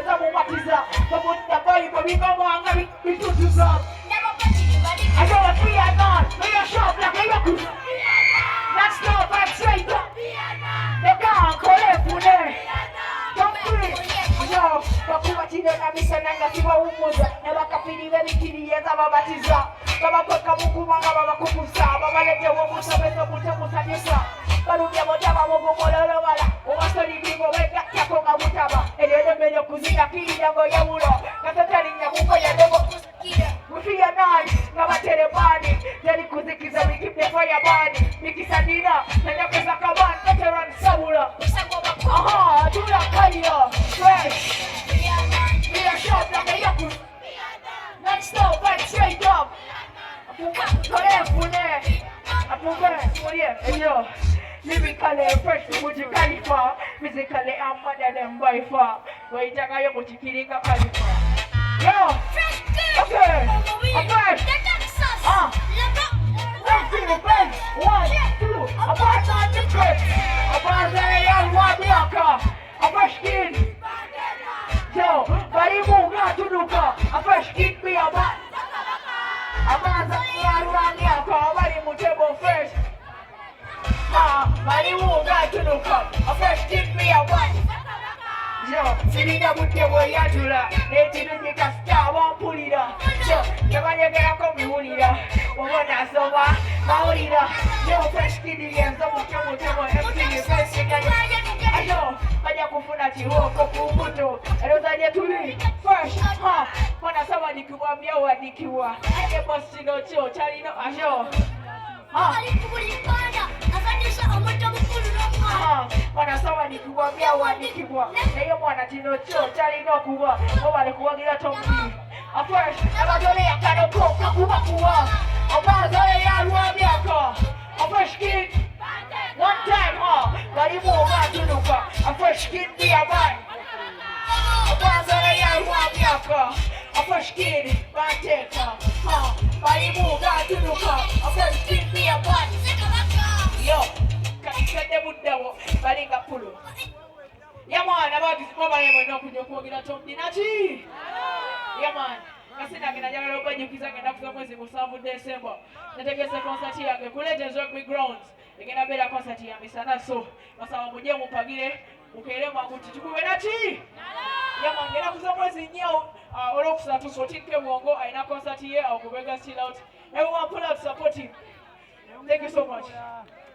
za mubatiza babunda Bible bigabanga bitutuza I know what we are not we are sharp like a yaku that's not right straight up they can't collect money don't free yo bakubatire kabisa nanga kiba umuza nabakapiri belikiriye zababatiza babakweka mukubanga babakukusa babalete womusa beto mutemusanyisa barubya botaba mugumololo wala umasoli bingo weka yako ngabutaba elele mbele kuzina kiriya ngo yawulo katatalinya kuko ya debo we fear night ngabatere bani yali kuzikiza we keep the fire burning mikisanina nanya pesa kabani veteran sabula aha tula kaya fresh we are sharp like a yaku non-stop right straight up Yo, lyrically fresh from Burj Khalifa, physically I'm mad than them by far. Where you talk about you killing a Khalifa. Yo, okay, okay. Let's see the best. 1, 2, apart on the trip. Apart on the young one blocker. A fresh kid. Yo, body move not to look up. A fresh kid be a bat. A man's a young blocker. Body move table fresh. Body move not to look up. A fresh kid be a bat. Yo, sitting up with your boy Yatula. They didn't make a star, won't pull it up. Yo, the man you get a come with it up. One that's over, Maurita. Yo, fresh kid again, some of them, everything is fresh again. I know, but you can find you walk up to Muto. I don't know to me. First, when I saw the Cuba, me or the Cuba, I get busted out, Charlie, no, I know. When I saw the Cuba, me or the Cuba, they want to know, Charlie, no, Cuba, over the Cuba, get a first, I'm going to kind of cook, Cuba. A fresh kid, one time, but he move on to look up. A fresh kid be a man. A fresh kid, one take her, but he move on to look up. A fresh kid be a man. Yo, can you get them with devil? But he got pull. Yeah, man, about this mobile, I'm not going to go get a top dinner. Yeah, man. Kasi nagenda jagala okwenyikiza ngenda kuza mwezi musanvu December. Nategese concert yange ku Legends Rugby Grounds. Egenda bera concert ya misana so. Basaba muje mupagire mukeere mwakuti tukube nati. Yama ngenda kuza mwezi nnyo olwokusatu Sotinke Mwongo ayina concert ye akubega still out. Everyone pull out support him. Thank you so much.